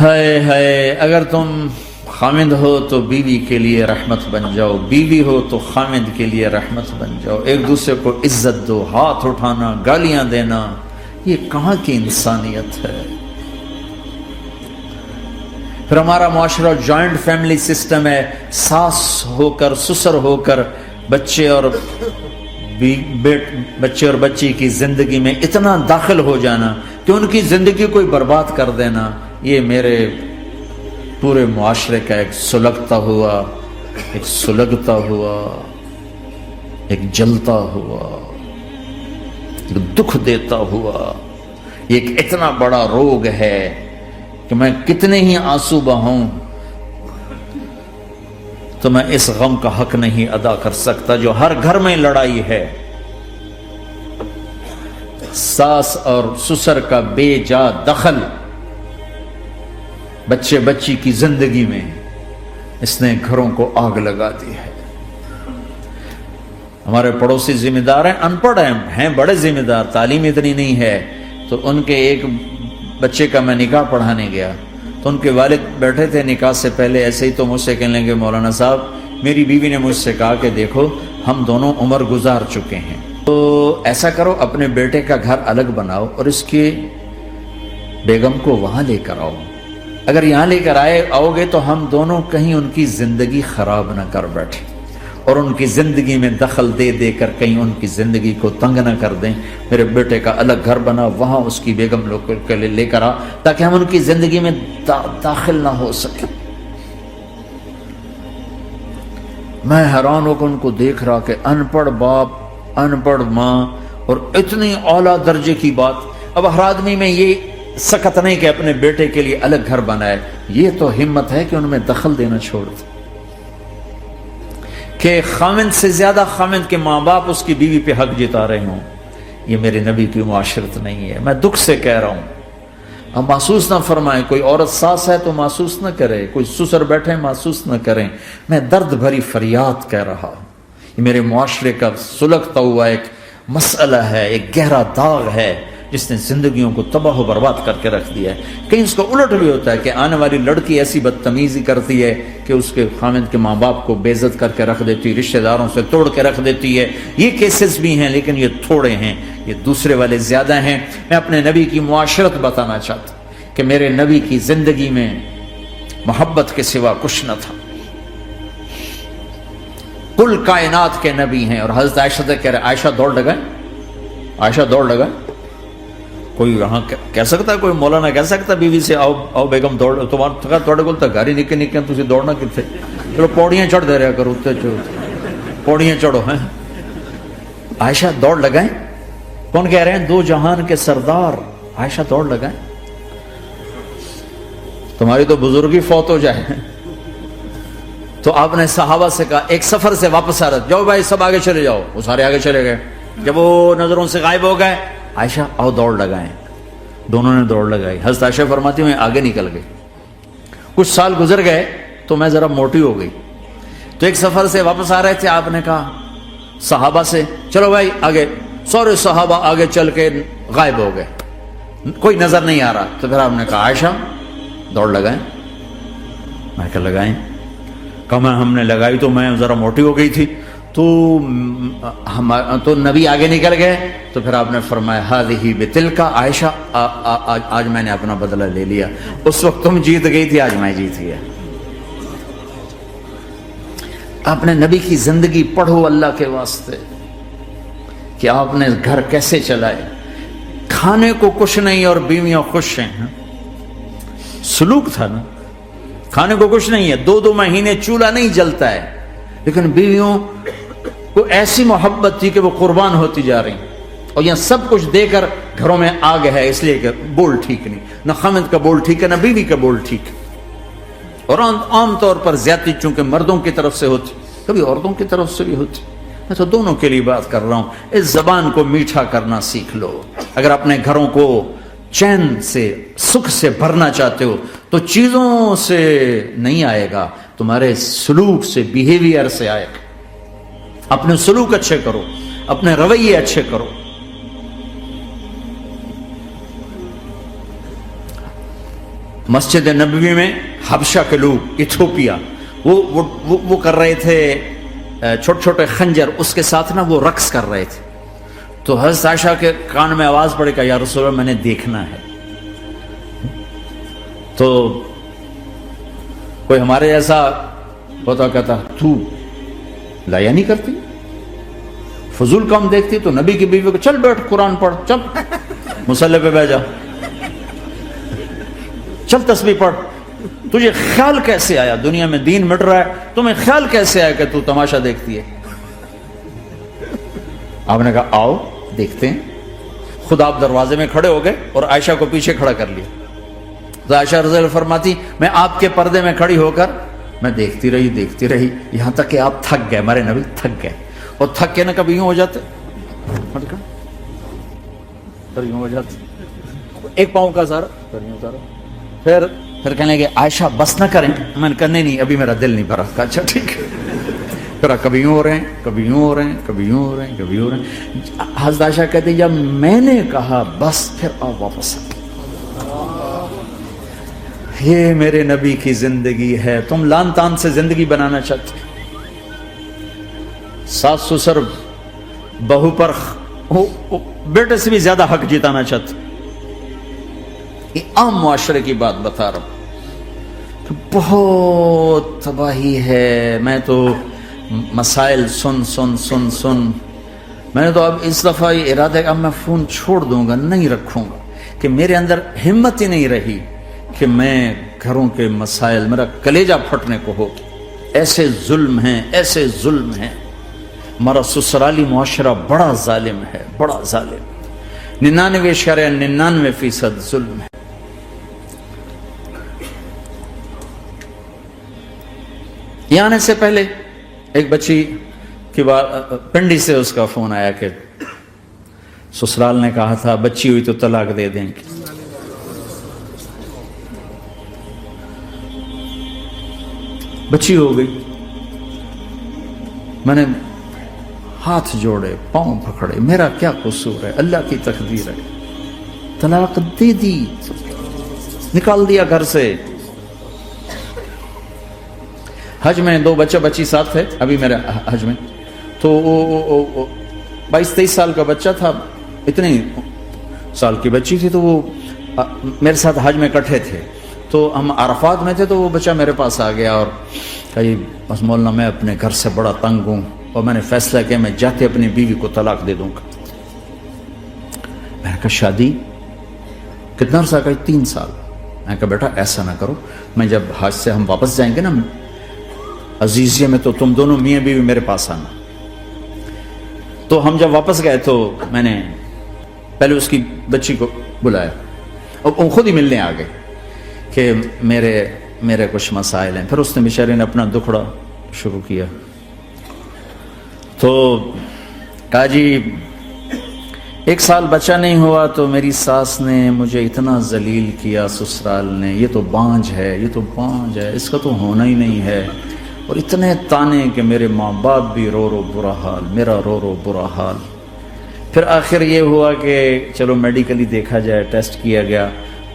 ہائے ہائے، اگر تم خامد ہو تو بیوی کے لیے رحمت بن جاؤ، بیوی ہو تو خامد کے لیے رحمت بن جاؤ، ایک دوسرے کو عزت دو، ہاتھ اٹھانا، گالیاں دینا، یہ کہاں کی انسانیت ہے؟ پھر ہمارا معاشرہ جوائنٹ فیملی سسٹم ہے، ساس ہو کر سسر ہو کر بچے اور بچی کی زندگی میں اتنا داخل ہو جانا کہ ان کی زندگی کو برباد کر دینا، یہ میرے پورے معاشرے کا ایک سلگتا ہوا، ایک جلتا ہوا، ایک دکھ دیتا ہوا، یہ ایک اتنا بڑا روگ ہے کہ میں کتنے ہی آنسو بہاؤں تو میں اس غم کا حق نہیں ادا کر سکتا جو ہر گھر میں لڑائی ہے، ساس اور سسر کا بے جا دخل بچی کی زندگی میں، اس نے گھروں کو آگ لگا دی ہے۔ ہمارے پڑوسی ذمہ دار ہیں، ان پڑھ ہیں بڑے ذمہ دار، تعلیم اتنی نہیں ہے، تو ان کے ایک بچے کا میں نکاح پڑھانے گیا تو ان کے والد بیٹھے تھے نکاح سے پہلے، ایسے ہی تو مجھ سے کہنے لگے مولانا صاحب میری بیوی نے مجھ سے کہا کہ دیکھو ہم دونوں عمر گزار چکے ہیں، تو ایسا کرو اپنے بیٹے کا گھر الگ بناؤ اور اس کی بیگم کو وہاں لے کر آؤ، اگر یہاں لے کر آؤ گے تو ہم دونوں کہیں ان کی زندگی خراب نہ کر بیٹھیں اور ان کی زندگی میں دخل دے دے کر کہیں ان کی زندگی کو تنگ نہ کر دیں، میرے بیٹے کا الگ گھر بنا، وہاں اس کی بیگم لوگ کے لے کر آ تاکہ ہم ان کی زندگی میں داخل نہ ہو سکے۔ میں حیران ہو کر ان کو دیکھ رہا کہ ان پڑھ باپ، ان پڑھ ماں، اور اتنی اعلیٰ درجے کی بات، اب ہر آدمی میں یہ سخت نہیں کہ اپنے بیٹے کے لیے الگ گھر بنائے، یہ تو ہمت ہے کہ ان میں دخل دینا چھوڑ دے، کہ خامند سے زیادہ خامند کے ماں باپ اس کی بیوی پہ حق جتا رہے ہوں، یہ میرے نبی کی معاشرت نہیں ہے۔ میں دکھ سے کہہ رہا ہوں، ہم محسوس نہ فرمائیں، کوئی عورت ساس ہے تو محسوس نہ کرے، کوئی سسر بیٹھے محسوس نہ کریں، میں درد بھری فریاد کہہ رہا ہوں، یہ میرے معاشرے کا سلگتا ہوا ایک مسئلہ ہے، ایک گہرا داغ ہے جس نے زندگیوں کو تباہ و برباد کر کے رکھ دیا ہے۔ کہیں اس کا الٹ بھی ہوتا ہے کہ آنے والی لڑکی ایسی بدتمیزی کرتی ہے کہ اس کے خامند کے ماں باپ کو بے عزت کر کے رکھ دیتی، رشتہ داروں سے توڑ کے رکھ دیتی ہے، یہ کیسز بھی ہیں لیکن یہ تھوڑے ہیں، یہ دوسرے والے زیادہ ہیں۔ میں اپنے نبی کی معاشرت بتانا چاہتا ہوں کہ میرے نبی کی زندگی میں محبت کے سوا کچھ نہ تھا، کل کائنات کے نبی ہیں۔ اور حضرت عائشہ سے کہہ رہے عائشہ دوڑ لگائیں، عائشہ دوڑ لگائیں، کوئی وہاں کہہ سکتا ہے، کوئی مولانا کہہ سکتا بیوی سے آؤ بیگم دوڑ، تھوڑے کو گاڑی نکے نکے تھی دوڑنا کتنے، چلو پوڑیاں چڑھ دے رہا کرو، پوڑیاں چڑھو ہیں۔ عائشہ دوڑ لگائیں، کون کہہ رہے ہیں؟ دو جہان کے سردار عائشہ دوڑ لگائیں، تمہاری تو بزرگی فوت ہو جائے۔ تو آپ نے صحابہ سے کہا، ایک سفر سے واپس آ رہا، جاؤ بھائی سب آگے چلے جاؤ، وہ سارے آگے چلے گئے، جب وہ نظروں سے غائب ہو گئے، عائشہ آؤ دوڑ لگائیں، دونوں نے دوڑ لگائی۔ حضرت عائشہ فرماتی ہوں آگے نکل گئی، کچھ سال گزر گئے تو میں ذرا موٹی ہو گئی، تو ایک سفر سے واپس آ رہے تھے، آپ نے کہا صحابہ سے چلو بھائی آگے، سارے صحابہ آگے چل کے غائب ہو گئے، کوئی نظر نہیں آ رہا، تو پھر آپ نے کہا عائشہ دوڑ لگائیں، میں کہا لگائیں، کہا ہم نے لگائی تو میں ذرا موٹی ہو گئی تھی، تو نبی آگے نکل گئے، تو پھر آپ نے فرمایا ہذہ بتلک، عائشہ آج میں نے اپنا بدلہ لے لیا، اس وقت تم جیت گئی تھی، آج میں جیت گیا۔ آپ نے نبی کی زندگی پڑھو اللہ کے واسطے کہ آپ نے گھر کیسے چلائے، کھانے کو کچھ نہیں اور بیویاں خوش ہیں، سلوک تھا نا، کھانے کو کچھ نہیں ہے، 2 مہینے چولہا نہیں جلتا ہے، لیکن بیویوں کو ایسی محبت تھی کہ وہ قربان ہوتی جا رہی، اور یہاں سب کچھ دے کر گھروں میں آگ ہے، اس لیے کہ بول ٹھیک نہیں، نہ خامد کا بول ٹھیک ہے نہ بیوی کا بول ٹھیک ہے، اور عام طور پر زیادتی چونکہ مردوں کی طرف سے ہوتی، کبھی عورتوں کی طرف سے بھی ہوتی، میں تو دونوں کے لیے بات کر رہا ہوں۔ اس زبان کو میٹھا کرنا سیکھ لو، اگر اپنے گھروں کو چین سے سکھ سے بھرنا چاہتے ہو تو چیزوں سے نہیں آئے گا، تمہارے سلوک سے، بیہیویئر سے آئے گا۔ اپنے سلوک اچھے کرو، اپنے رویے اچھے کرو۔ مسجد نبوی میں حبشہ کے لوگ ایتھوپیا وہ کر رہے تھے چھوٹے چھوٹے خنجر، اس کے ساتھ نا وہ رقص کر رہے تھے. تو حضرت عائشہ کے کان میں آواز پڑی کہ یا رسول اللہ میں نے دیکھنا ہے. تو کوئی ہمارے ایسا ہوتا کہتا تو لایا نہیں کرتی، فضول کام دیکھتی. تو نبی کی بیوی کو چل بیٹھ قرآن پڑھ، چل مصلی پہ بیٹھ جا، چل تسبیح پڑھ. تجھے خیال کیسے آیا دنیا میں دین مٹ رہا ہے، تمہیں خیال کیسے آیا کہ تو تماشا دیکھتی ہے؟ آپ نے کہا آؤ دیکھتے ہیں. خود آپ دروازے میں کھڑے ہو گئے اور عائشہ کو پیچھے کھڑا کر لیا. تو عائشہ رضی اللہ فرماتی میں آپ کے پردے میں کھڑی ہو کر میں دیکھتی رہی یہاں تک کہ آپ تھک گئے، ہمارے نبی تھک گئے. اور تھک کے نا کبھی یوں ہو جاتے، یوں ہو جاتے، ایک پاؤں کا سارا پھر کہنے لگے عائشہ بس نہ کریں. میں نے کہا نہیں ابھی میرا دل نہیں بھرا. اچھا ٹھیک ہے. پھر کبھی یوں ہو رہے ہیں، کبھی یوں ہو رہے ہیں، کبھی یوں ہو رہے ہیں، کبھی یوں ہو رہے ہیں. حضرت عائشہ کہتے ہیں جب میں نے کہا بس پھر آپ واپس آ. یہ میرے نبی کی زندگی ہے. تم لان تان سے زندگی بنانا چاہتے، ساس سسر بہو پر بیٹے سے بھی زیادہ حق جتانا چاہتے. یہ عام معاشرے کی بات بتا رہا ہوں کہ بہت تباہی ہے. میں تو مسائل سن میں نے تو اب اس دفعہ یہ ارادہ ہے اب میں فون چھوڑ دوں گا، نہیں رکھوں گا، کہ میرے اندر ہمت ہی نہیں رہی کہ میں گھروں کے مسائل، میرا کلیجہ پھٹنے کو ہو. ایسے ظلم ہیں، ایسے ظلم ہیں. ہمارا سسرالی معاشرہ بڑا ظالم ہے، بڑا ظالم. 99% ظلم ہے. یہاں آنے سے پہلے ایک بچی کی پنڈی سے اس کا فون آیا کہ سسرال نے کہا تھا بچی ہوئی تو طلاق دے دیں گے. بچی ہو گئی. میں نے ہاتھ جوڑے، پاؤں پکڑے، میرا کیا قصور ہے، اللہ کی تقدیر ہے. طلاق دے دی، نکال دیا گھر سے. حج میں 2 بچہ بچی ساتھ تھے ابھی میرے حج میں. تو 22-23 سال کا بچہ تھا، اتنے سال کی بچی تھی. تو وہ میرے ساتھ حج میں اکٹھے تھے. تو ہم عرفات میں تھے تو وہ بچہ میرے پاس آ گیا اور کہی بس مولانا میں اپنے گھر سے بڑا تنگ ہوں اور میں نے فیصلہ کیا میں جاتے اپنی بیوی کو طلاق دے دوں گا. میں نے کہا شادی کتنا عرصہ کا؟ 3 سال. میں نے کہا بیٹا ایسا نہ کرو، میں جب حج سے ہم واپس جائیں گے نا عزیزیہ میں تو تم دونوں میاں بیوی میرے پاس آنا. تو ہم جب واپس گئے تو میں نے پہلے اس کی بچی کو بلایا اور خود ہی ملنے آ گئے کہ میرے کچھ مسائل ہیں. پھر اس نے بیچارے نے اپنا دکھڑا شروع کیا. تو کہا جی 1 سال بچہ نہیں ہوا تو میری ساس نے مجھے اتنا ذلیل کیا، سسرال نے، یہ تو بانجھ ہے، یہ تو بانجھ ہے، اس کا تو ہونا ہی نہیں ہے. اور اتنے تانے کہ میرے ماں باپ بھی رو برا حال، میرا رو برا حال. پھر آخر یہ ہوا کہ چلو میڈیکلی دیکھا جائے، ٹیسٹ کیا گیا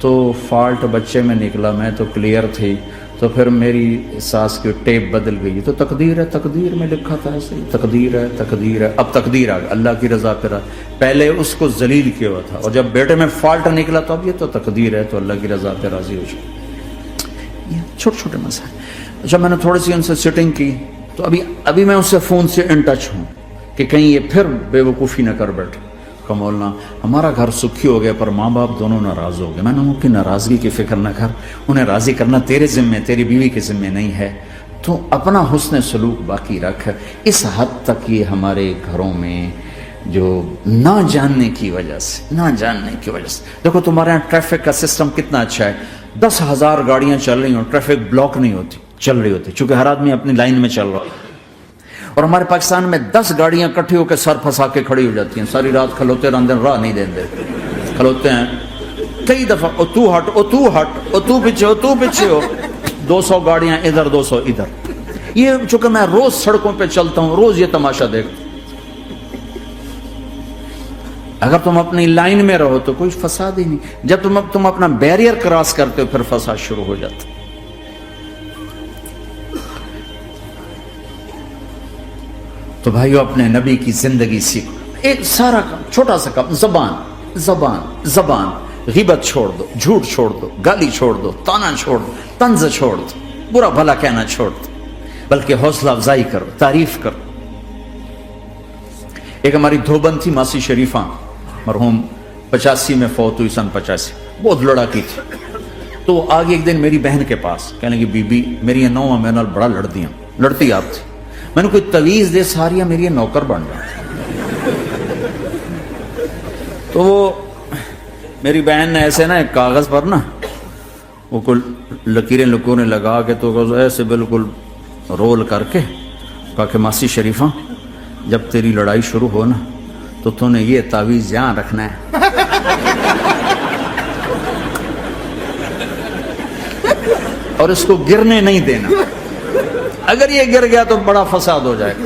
تو فالٹ بچے میں نکلا، میں تو کلیئر تھی. تو پھر میری ساس کی ٹیپ بدل گئی. تو تقدیر ہے، تقدیر میں لکھا تھا ایسے، تقدیر ہے، تقدیر ہے. اب تقدیر آ گئی، اللہ کی رضا پہ رہا. پہلے اس کو ذلیل کیا ہوا تھا اور جب بیٹے میں فالٹ نکلا تو اب یہ تو تقدیر ہے، تو اللہ کی رضا پہ راضی ہو جائے. یہ چھوٹے چھوٹے مسائل. جب میں نے تھوڑی سی ان سے سیٹنگ کی تو ابھی میں اس سے فون سے ان ٹچ ہوں کہ کہیں یہ پھر بے وقوفی نہ کر بیٹھے. کہ مولانا ہمارا گھر سکھی ہو گیا پر ماں باپ دونوں ناراض ہو گئے. میں نے ان کی ناراضگی کی فکر نہ کر، انہیں راضی کرنا تیرے ذمے، تیری بیوی کے ذمے نہیں ہے. تو اپنا حسن سلوک باقی رکھ. اس حد تک یہ ہمارے گھروں میں جو نہ جاننے کی وجہ سے دیکھو تمہارے یہاں ٹریفک کا سسٹم کتنا اچھا ہے. 10,000 گاڑیاں چل رہی ہوں، ٹریفک بلاک نہیں ہوتی، چل رہی ہوتی، چونکہ ہر آدمی اپنی لائن میں چل رہا ہے. اور ہمارے پاکستان میں 10 گاڑیاں کٹھی ہو کے سر پھنسا کے کھڑی ہو جاتی ہیں، ساری رات کھلوتے رہتے ہیں، راہ نہیں دیتے، کھلوتے ہیں کئی دفعہ. او تو ہٹ، او تو ہٹ، او تو پیچھے ہو. 200 گاڑیاں ادھر، 200 ادھر. یہ چونکہ میں روز سڑکوں پہ چلتا ہوں، روز یہ تماشا دیکھتا ہوں. اگر تم اپنی لائن میں رہو تو کوئی فساد ہی نہیں. جب تم اپنا بیریئر کراس کرتے ہو پھر فساد شروع ہو جاتا. تو بھائیو اپنے نبی کی زندگی سیکھو. ایک سارا کام چھوٹا سا کام, زبان. غیبت چھوڑ دو, جھوٹ چھوڑ دو, گالی چھوڑ دو, تانا چھوڑ دو, طنز چھوڑ دو, برا بھلا کہنا چھوڑ دو, بلکہ حوصلہ افزائی کرو, تعریف کرو. ایک ہماری دھوبن تھی ماسی شریفہ, مرحوم 85 میں فوت ہوئی, سن 85, بہت لڑاکی تھی. تو وہ آگے ایک دن میری بہن کے پاس کہنے لگی, بی بی میری نوہ میرے نال بڑا لڑتی آپ تھی, میں نے کوئی تویز دے ساریا میری نوکر بن جائے. تو وہ میری بہن نے ایسے نا ایک کاغذ پر نا وہ کوئی لکیریں لگا کے تو ایسے بالکل رول کر کے کہا کہ ماسی شریفہ جب تیری لڑائی شروع ہو نا تو نے یہ تعویذ یہاں رکھنا ہے, اور اس کو گرنے نہیں دینا, اگر یہ گر گیا تو بڑا فساد ہو جائے گا.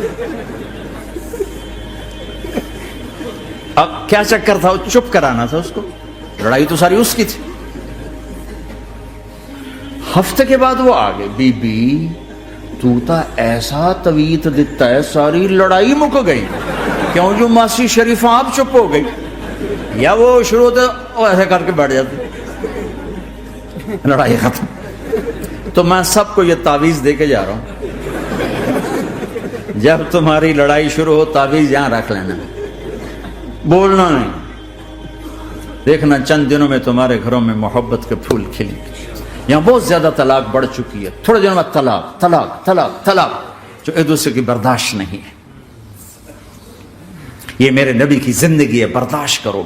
اب کیا چکر تھا, چپ کرانا تھا اس کو, لڑائی تو ساری اس کی تھی. ہفتے کے بعد وہ آگے, بی بی تو تا ایسا تویت دیتا ہے ساری لڑائی مک گئی. کیوں, جو ماسی شریفہ آپ چپ ہو گئی, یا وہ شروع ہوتے وہ ایسے کر کے بیٹھ جاتے, لڑائی ختم. تو میں سب کو یہ تعویذ دے کے جا رہا ہوں, جب تمہاری لڑائی شروع ہو تعویذ یہاں رکھ لینا, بولنا نہیں. دیکھنا چند دنوں میں تمہارے گھروں میں محبت کے پھول کھلیں گے. یہاں بہت زیادہ طلاق بڑھ چکی ہے, تھوڑے دنوں میں طلاق جو ایک دوسرے کی برداشت نہیں ہے. یہ میرے نبی کی زندگی ہے, برداشت کرو.